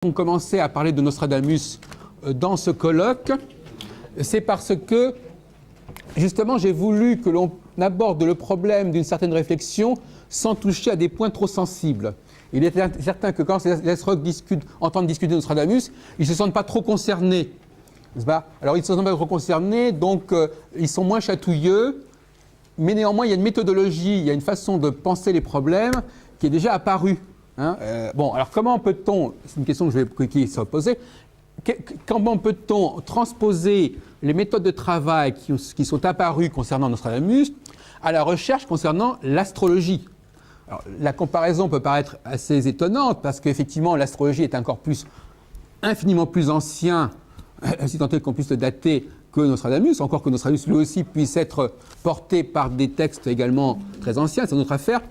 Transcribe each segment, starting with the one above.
On commençait à parler de Nostradamus dans ce colloque, c'est parce que, justement, j'ai voulu que l'on aborde le problème d'une certaine réflexion sans toucher à des points trop sensibles. Il est certain que quand les astrologues entendent discuter de Nostradamus, ils ne se sentent pas trop concernés. N'est-ce pas ? Alors, ils ne se sentent pas trop concernés, donc ils sont moins chatouilleux, mais néanmoins, il y a une méthodologie, il y a une façon de penser les problèmes qui est déjà apparue. Bon, alors comment peut-on, c'est une question qui s'est posée, comment peut-on transposer les méthodes de travail qui sont apparues concernant Nostradamus à la recherche concernant l'astrologie ? Alors, la comparaison peut paraître assez étonnante parce qu'effectivement l'astrologie est un corpus infiniment plus ancien, si tant est qu'on puisse le dater, que Nostradamus, encore que Nostradamus lui aussi puisse être porté par des textes également très anciens, c'est une autre affaire.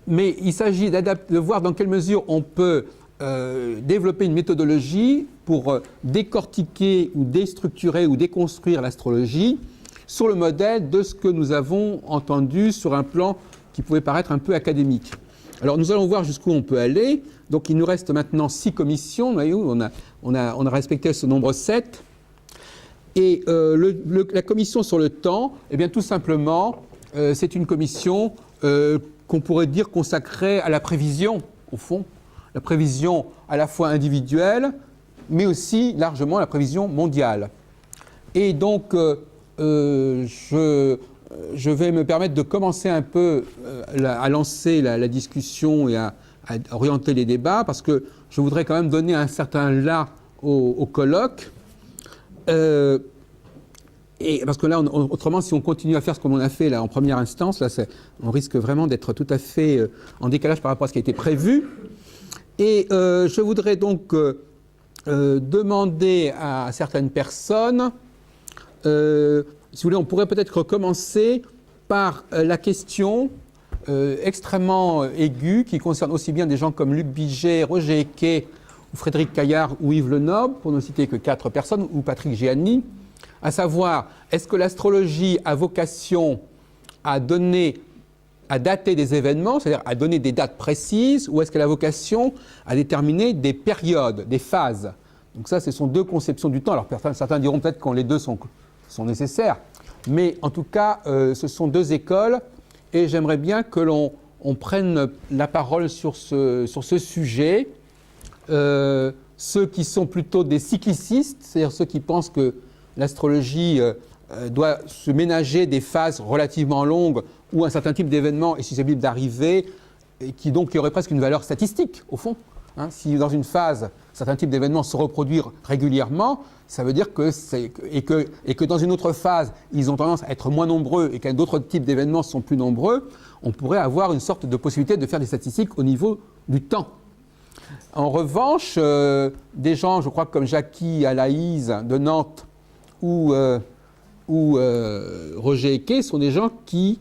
Mais il s'agit de voir dans quelle mesure on peut développer une méthodologie pour décortiquer ou déstructurer ou déconstruire l'astrologie sur le modèle de ce que nous avons entendu sur un plan qui pouvait paraître un peu académique. Alors nous allons voir jusqu'où on peut aller. Donc il nous reste maintenant 6 commissions. On a respecté ce nombre 7. Et la commission sur le temps, eh bien tout simplement, c'est une commission qu'on pourrait dire consacrée à la prévision, au fond, la prévision à la fois individuelle, mais aussi largement la prévision mondiale. Et donc, je vais me permettre de commencer un peu à lancer la discussion et à orienter les débats, parce que je voudrais quand même donner un certain là au colloque. Et parce que là, autrement, si on continue à faire ce qu'on a fait là, en première instance, là, on risque vraiment d'être tout à fait en décalage par rapport à ce qui a été prévu. Et je voudrais donc demander à certaines personnes, si vous voulez, on pourrait peut-être commencer par la question extrêmement aiguë qui concerne aussi bien des gens comme Luc Biget, Roger Eke, ou Frédéric Caillard ou Yves Lenoble, pour ne citer que 4 personnes, ou Patrick Gianni. À savoir, est-ce que l'astrologie a vocation à dater des événements, c'est-à-dire à donner des dates précises, ou est-ce qu'elle a vocation à déterminer des périodes, des phases ? Donc ça, ce sont 2 conceptions du temps. Alors certains diront peut-être que les 2 sont nécessaires, mais en tout cas, ce sont 2 écoles, et j'aimerais bien que l'on prenne la parole sur ce sujet. Ceux qui sont plutôt des cyclicistes, c'est-à-dire ceux qui pensent que l'astrologie doit se ménager des phases relativement longues où un certain type d'événement est susceptible d'arriver et qui aurait presque une valeur statistique, au fond. Si dans une phase, un certain type d'événements se reproduit régulièrement, ça veut dire que dans une autre phase, ils ont tendance à être moins nombreux et qu'un d'autres types d'événements sont plus nombreux, on pourrait avoir une sorte de possibilité de faire des statistiques au niveau du temps. En revanche, des gens, je crois, comme Jackie Alaïse de Nantes, ou Roger Eke sont des gens qui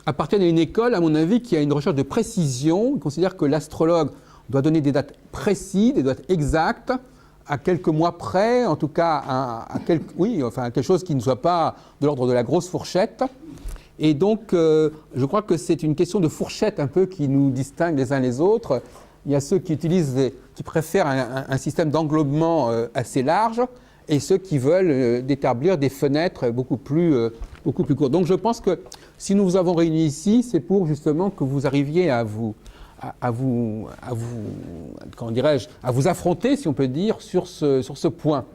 appartiennent à une école, à mon avis, qui a une recherche de précision. Ils considèrent que l'astrologue doit donner des dates précises, des dates exactes, à quelques mois près, en tout cas quelque chose qui ne soit pas de l'ordre de la grosse fourchette. Et donc, je crois que c'est une question de fourchette un peu qui nous distingue les uns les autres. Il y a ceux qui préfèrent un système d'englobement assez large, et ceux qui veulent établir des fenêtres beaucoup plus courtes. Donc je pense que si nous vous avons réunis ici, c'est pour justement que vous arriviez à vous affronter, si on peut dire, sur ce point.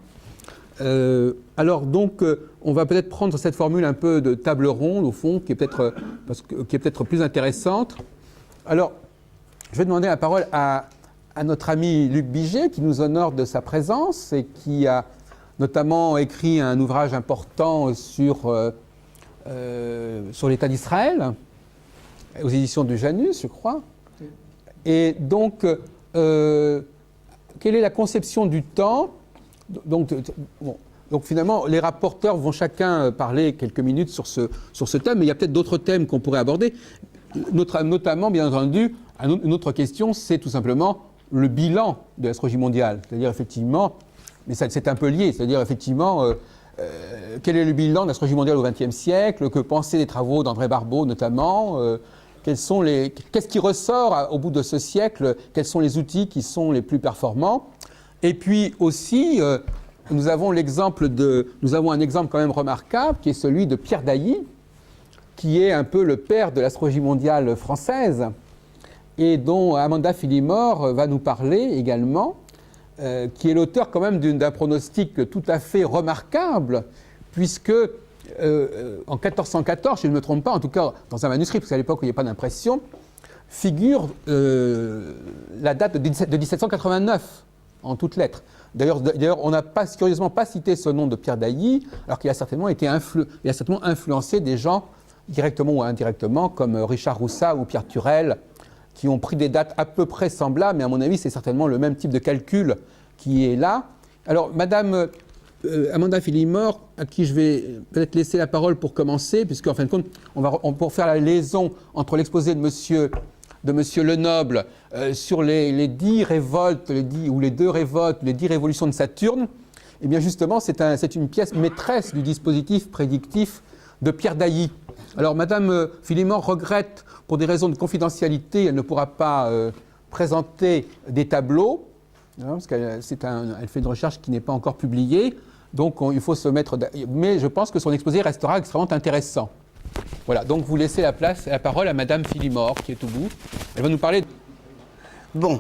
Alors donc, on va peut-être prendre cette formule un peu de table ronde, au fond, qui est peut-être plus intéressante. Alors, je vais demander la parole à notre ami Luc Biget, qui nous honore de sa présence et qui a notamment écrit un ouvrage important sur l'État d'Israël, aux éditions du Janus, je crois. Et donc, quelle est la conception du temps ? Donc finalement, les rapporteurs vont chacun parler quelques minutes sur ce thème, mais il y a peut-être d'autres thèmes qu'on pourrait aborder. Notamment, bien entendu, une autre question, c'est tout simplement le bilan de l'astrologie mondiale. C'est-à-dire, effectivement, mais c'est un peu lié, c'est-à-dire, effectivement, quel est le bilan de l'astrologie mondiale au XXe siècle, que penser des travaux d'André Barbeau, notamment, qu'est-ce qui ressort au bout de ce siècle, quels sont les outils qui sont les plus performants. Et puis aussi, nous avons un exemple quand même remarquable, qui est celui de Pierre Dailly, qui est un peu le père de l'astrologie mondiale française, et dont Amanda Phillimore va nous parler également, qui est l'auteur quand même d'un pronostic tout à fait remarquable, puisque en 1414, si je ne me trompe pas, en tout cas dans un manuscrit, parce qu'à l'époque il n'y a pas d'impression, figure la date de 1789 en toutes lettres. D'ailleurs, on n'a curieusement pas cité ce nom de Pierre Dailly, alors qu'il a certainement influencé des gens directement ou indirectement, comme Richard Roussat ou Pierre Turel, qui ont pris des dates à peu près semblables, mais à mon avis, c'est certainement le même type de calcul qui est là. Alors, Madame Amanda Phillimore, à qui je vais peut-être laisser la parole pour commencer, puisqu'en fin de compte, pour faire la liaison entre l'exposé de Monsieur Lenoble sur les 10 révoltes, les 2 révoltes, les 10 révolutions de Saturne, eh bien justement, c'est une pièce maîtresse du dispositif prédictif de Pierre Dailly. Alors, Madame Phillimore regrette, pour des raisons de confidentialité, elle ne pourra pas présenter des tableaux, hein, parce qu'elle fait une recherche qui n'est pas encore publiée, donc il faut se mettre... Mais je pense que son exposé restera extrêmement intéressant. Voilà, donc vous laissez la parole à Madame Phillimore, qui est au bout. Elle va nous parler... Bon,